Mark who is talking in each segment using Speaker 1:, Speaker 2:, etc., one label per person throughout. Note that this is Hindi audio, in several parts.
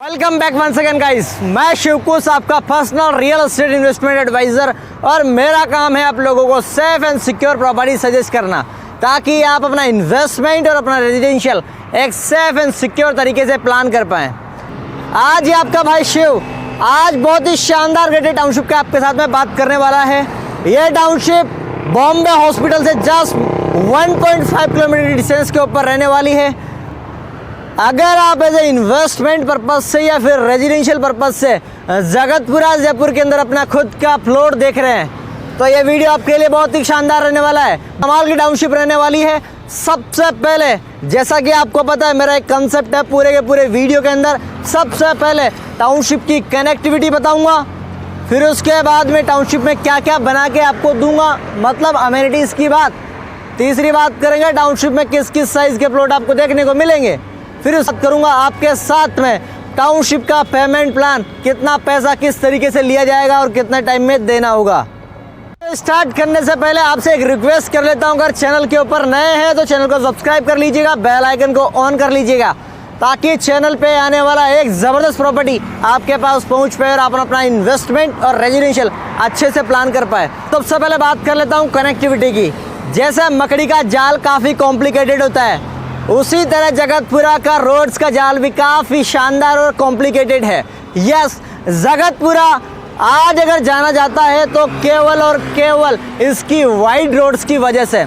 Speaker 1: Welcome back once again guys. मैं शिवकुश आपका personal real estate investment advisor और मेरा काम है आप लोगों को safe and secure property suggest करना ताकि आप अपना इन्वेस्टमेंट और अपना रेजिडेंशियल एक सेफ एंड सिक्योर तरीके से प्लान कर पाएँ। आज ही आपका भाई शिव आज बहुत ही शानदार गेटेड टाउनशिप के आपके साथ में बात करने वाला है। ये टाउनशिप बॉम्बे हॉस्पिटल से जस्ट 1.5 किलोमीटर डिस्टेंस के ऊपर रहने वाली है। अगर आप एज ए इन्वेस्टमेंट पर्पज से या फिर रेजिडेंशियल पर्पज से जगतपुरा जयपुर के अंदर अपना खुद का फ्लोर देख रहे हैं तो ये वीडियो आपके लिए बहुत ही शानदार रहने वाला है। कमाल की टाउनशिप रहने वाली है। सबसे पहले जैसा कि आपको पता है मेरा एक कंसेप्ट है पूरे के पूरे वीडियो के अंदर, सबसे पहले टाउनशिप की कनेक्टिविटी बताऊंगा, फिर उसके बाद में टाउनशिप में क्या क्या बना के आपको दूंगा, मतलब अमेनिटीज़ की बात। तीसरी बात करेंगे टाउनशिप में किस किस साइज़ के प्लॉट आपको देखने को मिलेंगे। फिर उस बात करूंगा आपके साथ में टाउनशिप का पेमेंट प्लान, कितना पैसा किस तरीके से लिया जाएगा और कितने टाइम में देना होगा। स्टार्ट करने से पहले आपसे एक रिक्वेस्ट कर लेता हूं, अगर चैनल के ऊपर नए हैं तो चैनल को सब्सक्राइब कर लीजिएगा, बेल आइकन को ऑन कर लीजिएगा ताकि चैनल पे आने वाला एक ज़बरदस्त प्रॉपर्टी आपके पास पहुंच पाए और आप अपना इन्वेस्टमेंट और रेजिडेंशियल अच्छे से प्लान कर पाए। सबसे पहले बात कर लेता हूँ कनेक्टिविटी की। जैसे मकड़ी का जाल काफ़ी कॉम्प्लिकेटेड होता है, उसी तरह जगतपुरा का रोड्स का जाल भी काफ़ी शानदार और कॉम्प्लिकेटेड है। यस, जगतपुरा आज अगर जाना जाता है तो केवल और केवल इसकी वाइड रोड्स की वजह से।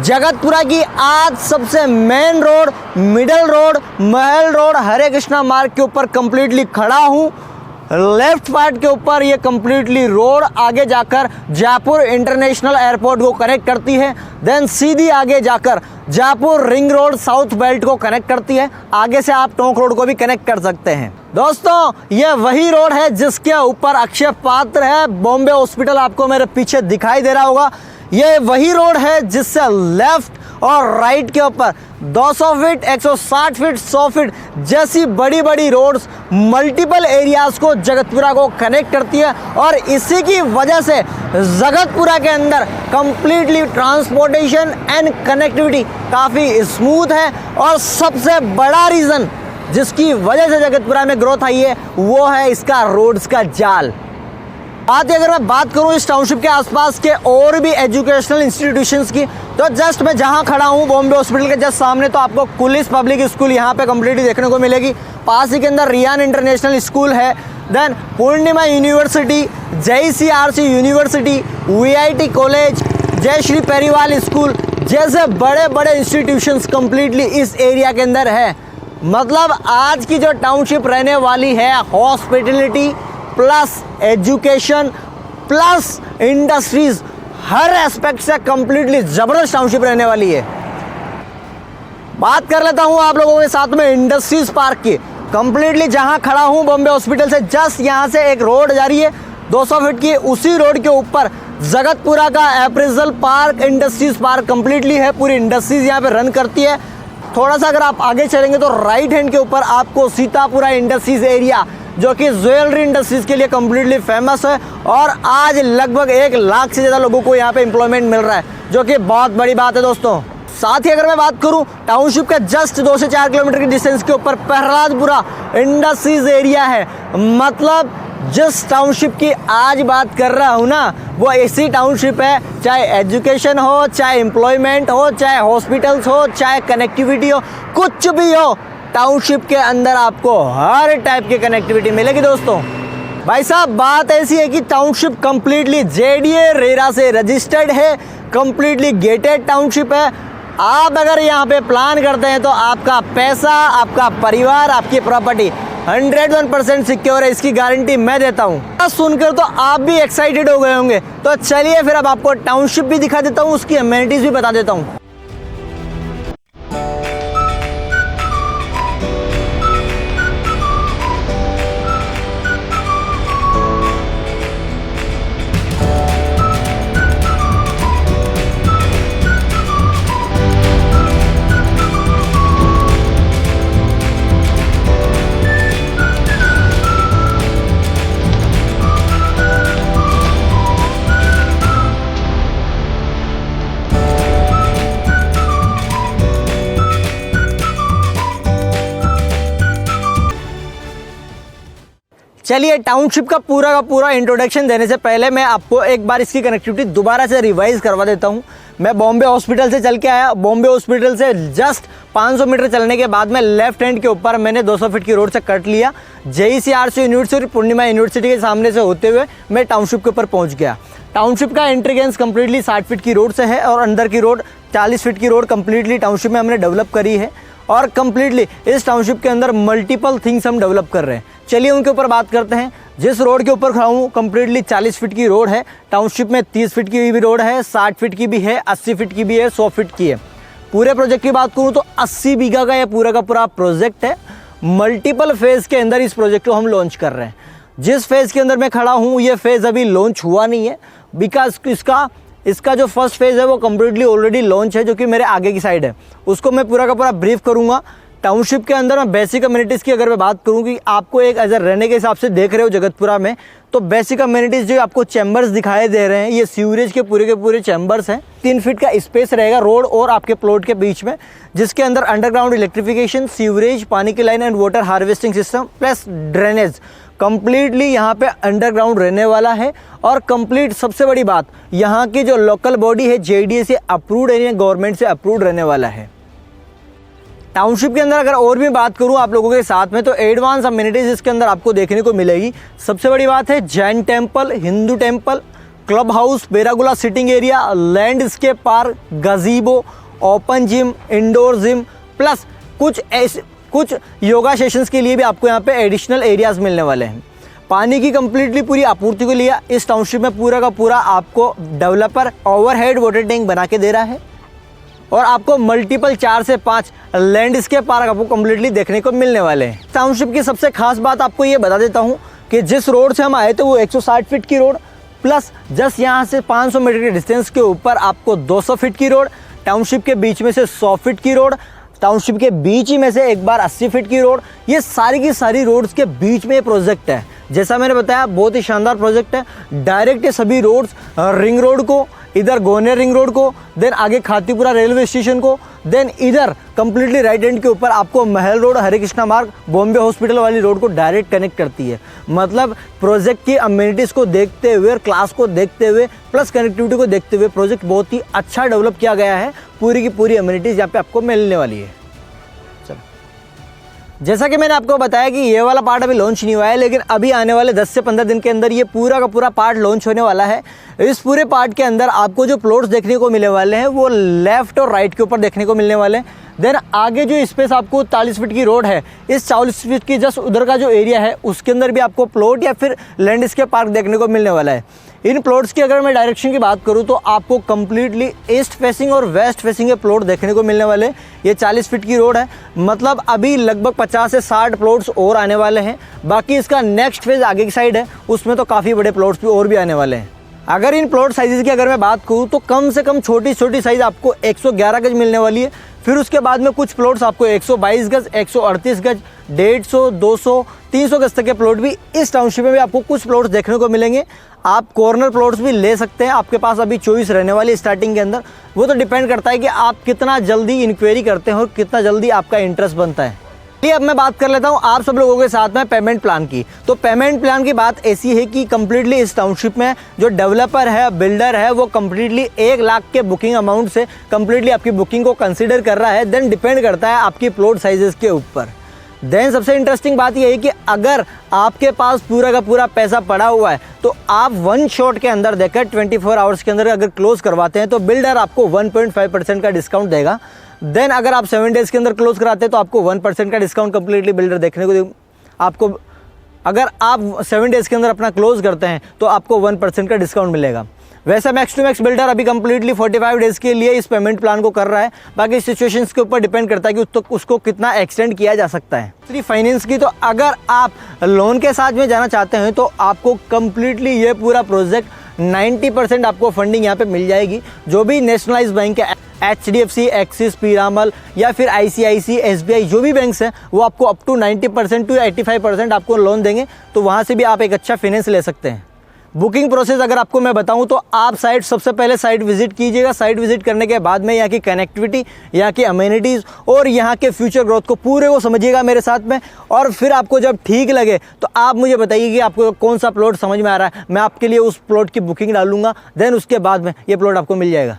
Speaker 1: जगतपुरा की आज सबसे मेन रोड, मिडल रोड, महल रोड, हरे कृष्णा मार्ग के ऊपर कंप्लीटली खड़ा हूँ। लेफ्ट पार्ट के ऊपर ये कंप्लीटली रोड आगे जाकर जयपुर इंटरनेशनल एयरपोर्ट को कनेक्ट करती है। देन सीधी आगे जाकर Jaipur ring road south belt को कनेक्ट करती है। आगे से आप टोंक रोड को भी कनेक्ट कर सकते हैं। दोस्तों, ये वही रोड है जिसके ऊपर अक्षय पात्र है। बॉम्बे हॉस्पिटल आपको मेरे पीछे दिखाई दे रहा होगा। ये वही रोड है जिससे लेफ्ट और राइट के ऊपर 200 फीट, 160 फीट, 100 फीट जैसी बड़ी बड़ी रोड्स मल्टीपल एरियाज़ को जगतपुरा को कनेक्ट करती है और इसी की वजह से जगतपुरा के अंदर कंप्लीटली ट्रांसपोर्टेशन एंड कनेक्टिविटी काफ़ी स्मूथ है। और सबसे बड़ा रीज़न जिसकी वजह से जगतपुरा में ग्रोथ आई है वो है इसका रोड्स का जाल। अगर मैं बात करूं इस टाउनशिप के आसपास के और भी एजुकेशनल इंस्टीट्यूशंस की, तो जस्ट मैं जहां खड़ा हूं बॉम्बे हॉस्पिटल के जस्ट सामने, तो आपको कुलिस पब्लिक स्कूल यहां पे कंप्लीटली देखने को मिलेगी। पास ही के अंदर रियान इंटरनेशनल स्कूल है। Then Purnima university, JCRC university, VIT college, Jai Shri Periwal school जैसे बड़े बड़े इंस्टीट्यूशंस कंप्लीटली इस एरिया के अंदर है। मतलब आज की जो टाउनशिप रहने वाली है hospitality plus education plus industries, हर एस्पेक्ट से कंप्लीटली जबरदस्त टाउनशिप रहने वाली है। बात कर लेता हूं आप लोगों के साथ में इंडस्ट्रीज पार्क की। कंप्लीटली जहां खड़ा हूं बॉम्बे हॉस्पिटल से जस्ट यहां से एक रोड जा रही है 200 फीट की, उसी रोड के ऊपर जगतपुरा का appraisal park, industries park completely है। पूरी इंडस्ट्रीज यहां पे रन करती है। थोड़ा सा अगर आप आगे चलेंगे तो राइट हैंड के ऊपर आपको सीतापुरा इंडस्ट्रीज एरिया जो कि ज्वेलरी इंडस्ट्रीज के लिए कंप्लीटली फेमस है और आज लगभग 1 लाख से ज़्यादा लोगों को यहाँ पे एम्प्लॉयमेंट मिल रहा है, जो कि बहुत बड़ी बात है दोस्तों। साथ ही अगर मैं बात करूँ टाउनशिप का जस्ट 2 से 4 किलोमीटर की डिस्टेंस के ऊपर प्रहलादपुरा इंडस्ट्रीज एरिया है। मतलब जिस टाउनशिप की आज बात कर रहा हूँ ना वो ऐसी टाउनशिप है, चाहे एजुकेशन हो, चाहे एम्प्लॉयमेंट हो, चाहे हॉस्पिटल्स हो, चाहे कनेक्टिविटी हो, कुछ भी हो, टाउनशिप के अंदर आपको हर टाइप की कनेक्टिविटी मिलेगी दोस्तों। भाई साहब, बात ऐसी है कि टाउनशिप कंप्लीटली JDA रेरा से रजिस्टर्ड है, कंप्लीटली गेटेड टाउनशिप है। आप अगर यहाँ पे प्लान करते हैं तो आपका पैसा, आपका परिवार, आपकी प्रॉपर्टी 101% सिक्योर है, इसकी गारंटी मैं देता हूँ। सुनकर तो आप भी एक्साइटेड हो गए होंगे, तो चलिए फिर अब आपको टाउनशिप भी दिखा देता हूँ, उसकी अमेनिटीज़ भी बता देता हूँ। चलिए, टाउनशिप का पूरा इंट्रोडक्शन देने से पहले मैं आपको एक बार इसकी कनेक्टिविटी दोबारा से रिवाइज करवा देता हूँ। मैं बॉम्बे हॉस्पिटल से चल के आया। बॉम्बे हॉस्पिटल से जस्ट 500 मीटर चलने के बाद में लेफ्ट हैंड के ऊपर मैंने 200 फीट की रोड से कट लिया। JEC यूनिवर्सिटी, पूर्णिमा यूनिवर्सिटी के सामने से होते हुए मैं टाउनशिप के ऊपर पहुँच गया। टाउनशिप का एंट्री गेंस कम्प्लीटली 60 फीट की रोड से है और अंदर की रोड 40 फीट की रोड कम्प्लीटली टाउनशिप में हमने डेवलप करी है। और कम्प्लीटली इस टाउनशिप के अंदर मल्टीपल थिंग्स हम डेवलप कर रहे हैं। चलिए उनके ऊपर बात करते हैं। जिस रोड के ऊपर खड़ा हूँ कम्प्लीटली 40 फीट की रोड है। टाउनशिप में 30 फीट की भी रोड है, 60 फीट की भी है, 80 फीट की भी है, 100 फीट की है। पूरे प्रोजेक्ट की बात करूँ तो 80 बीघा का ये पूरा का पूरा प्रोजेक्ट है। मल्टीपल फेज़ के अंदर इस प्रोजेक्ट को हम लॉन्च कर रहे हैं। जिस फेज़ के अंदर मैं खड़ा हूँ ये फेज़ अभी लॉन्च हुआ नहीं है, बिकॉज इसका जो फर्स्ट फेज़ है वो कम्प्लीटली ऑलरेडी लॉन्च है, जो कि मेरे आगे की साइड है। उसको मैं पूरा का पूरा ब्रीफ करूँगा। टाउनशिप के अंदर मैं बेसिक कम्युनिटीज़ की अगर मैं बात करूँ कि आपको एक एज रहने के हिसाब से देख रहे हो जगतपुरा में, तो बेसिक कम्युनिटीज़ जो आपको चैम्बर्स दिखाई दे रहे हैं ये सीवरेज के पूरे चैम्बर्स हैं। 3 फीट का स्पेस रहेगा रोड और आपके प्लॉट के बीच में, जिसके अंदर अंडरग्राउंड इलेक्ट्रिफिकेशन, सीवरेज, पानी की line and water harvesting system plus drainage completely यहाँ पे अंडरग्राउंड रहने वाला है। और कंप्लीट सबसे बड़ी बात, यहाँ की जो लोकल बॉडी है JDA से अप्रूव्ड है, गवर्नमेंट से अप्रूव्ड रहने वाला है। टाउनशिप के अंदर अगर और भी बात करूँ आप लोगों के साथ में, तो एडवांस अम्यूनिटीज़ इसके अंदर आपको देखने को मिलेगी। सबसे बड़ी बात है Jain temple, Hindu temple, club house, pergola sitting area, landscape park, gazebo, open gym, indoor gym, plus कुछ योगा सेशंस के लिए भी आपको यहाँ पे एडिशनल एरियाज मिलने वाले हैं। पानी की कंप्लीटली पूरी आपूर्ति को लिया इस टाउनशिप में पूरा का पूरा आपको डेवलपर ओवरहेड वाटर टैंक बना के दे रहा है। और आपको मल्टीपल 4 से 5 लैंडस्केप पार्क आपको कम्प्लीटली देखने को मिलने वाले हैं। टाउनशिप की सबसे खास बात आपको ये बता देता हूँ कि जिस रोड से हम आए थे वो 160 फीट की रोड, प्लस जस्ट यहाँ से 500 मीटर के डिस्टेंस के ऊपर आपको 200 फीट की रोड, टाउनशिप के बीच में से 100 फीट की रोड, टाउनशिप के बीच ही में से एक बार 80 फीट की रोड, ये सारी की सारी रोड्स के बीच में ये प्रोजेक्ट है। जैसा मैंने बताया बहुत ही शानदार प्रोजेक्ट है। डायरेक्ट ये सभी रोड्स रिंग रोड को, इधर गोनेर रिंग रोड को, देन आगे खातीपुरा रेलवे स्टेशन को, देन इधर कंप्लीटली राइट हैंड के ऊपर आपको महल रोड, हरे कृष्णा मार्ग, बॉम्बे हॉस्पिटल वाली रोड को डायरेक्ट कनेक्ट करती है। मतलब प्रोजेक्ट की अम्यूनिटीज़ को देखते हुए और क्लास को देखते हुए प्लस कनेक्टिविटी को देखते हुए प्रोजेक्ट बहुत ही अच्छा डेवलप किया गया है। पूरी की पूरी अम्यूनिटीज़ यहाँ पे आपको मिलने वाली है। जैसा कि मैंने आपको बताया कि ये वाला पार्ट अभी लॉन्च नहीं हुआ है, लेकिन अभी आने वाले 10 से 15 दिन के अंदर ये पूरा का पूरा पार्ट लॉन्च होने वाला है। इस पूरे पार्ट के अंदर आपको जो प्लॉट्स देखने को मिलने वाले हैं वो लेफ्ट और राइट के ऊपर देखने को मिलने वाले हैं। देन आगे जो स्पेस आपको 40 फीट की रोड है, इस 40 फीट की जस्ट उधर का जो एरिया है उसके अंदर भी आपको प्लॉट या फिर लैंडस्केप पार्क देखने को मिलने वाला है। इन प्लॉट्स की अगर मैं डायरेक्शन की बात करूं तो आपको कम्प्लीटली ईस्ट फेसिंग और वेस्ट फेसिंग के प्लॉट देखने को मिलने वाले। ये 40 फीट की रोड है, मतलब अभी लगभग 50 से 60 प्लॉट्स और आने वाले हैं। बाकी इसका नेक्स्ट फेज आगे की साइड है, उसमें तो काफ़ी बड़े प्लॉट्स भी और भी आने वाले हैं। अगर इन प्लॉट साइज़ की अगर मैं बात करूँ तो कम से कम छोटी साइज़ आपको 111 गज मिलने वाली है। फिर उसके बाद में कुछ प्लॉट्स आपको 122 गज, 138 गज, 150, 200, 300 गज तक के प्लॉट भी इस टाउनशिप में भी आपको कुछ प्लॉट्स देखने को मिलेंगे। आप कॉर्नर प्लॉट्स भी ले सकते हैं, आपके पास अभी चॉइस रहने वाली स्टार्टिंग के अंदर। वो तो डिपेंड करता है कि आप कितना जल्दी इंक्वायरी करते हैं और कितना जल्दी आपका इंटरेस्ट बनता है। अब मैं बात कर लेता हूँ आप सब लोगों के साथ में पेमेंट प्लान की। तो पेमेंट प्लान की बात ऐसी है कि कम्प्लीटली इस टाउनशिप में जो डेवलपर है, बिल्डर है, वो कम्प्लीटली 1 लाख के बुकिंग अमाउंट से कम्प्लीटली आपकी बुकिंग को कंसीडर कर रहा है। देन डिपेंड करता है आपकी प्लॉट साइजेस के ऊपर। देन सबसे इंटरेस्टिंग बात यह है कि अगर आपके पास पूरा का पूरा पैसा पड़ा हुआ है तो आप 1 शॉट के अंदर देकर 24 आवर्स के अंदर अगर क्लोज करवाते हैं तो बिल्डर आपको 1.5% का डिस्काउंट देगा। देन अगर आप 7 डेज़ के अंदर क्लोज कराते हैं तो आपको 1% का डिस्काउंट कंप्लीटली बिल्डर देखने को आपको, अगर आप 7 डेज़ के अंदर अपना क्लोज करते हैं तो आपको 1% का डिस्काउंट मिलेगा। वैसे मैक्स टू मैक्स बिल्डर अभी कंप्लीटली 45 डेज़ के लिए इस पेमेंट प्लान को कर रहा है। बाकी सिचुएशंस के ऊपर डिपेंड करता है कि उसको कितना एक्सटेंड किया जा सकता है। दूसरी फाइनेंस की, तो अगर आप लोन के साथ में जाना चाहते हैं तो आपको कंप्लीटली ये पूरा प्रोजेक्ट 90% आपको फंडिंग यहाँ पे मिल जाएगी। जो भी नेशनलाइज बैंक है, HDFC, एक्सिस, पीरामल या फिर ICICI, SBI, जो भी बैंक्स हैं वो आपको अप टू 90% टू 85% आपको लोन देंगे। तो वहाँ से भी आप एक अच्छा फाइनेंस ले सकते हैं। बुकिंग प्रोसेस अगर आपको मैं बताऊं तो आप साइट सबसे पहले साइट विजिट कीजिएगा। साइट विजिट करने के बाद में यहाँ की कनेक्टिविटी, यहाँ की अमेनिटीज़ और यहाँ के फ्यूचर ग्रोथ को पूरे को समझिएगा मेरे साथ में। और फिर आपको जब ठीक लगे तो आप मुझे बताइए कि आपको कौन सा प्लॉट समझ में आ रहा है, मैं आपके लिए उस प्लॉट की बुकिंग डालूंगा। देन उसके बाद में ये प्लॉट आपको मिल जाएगा।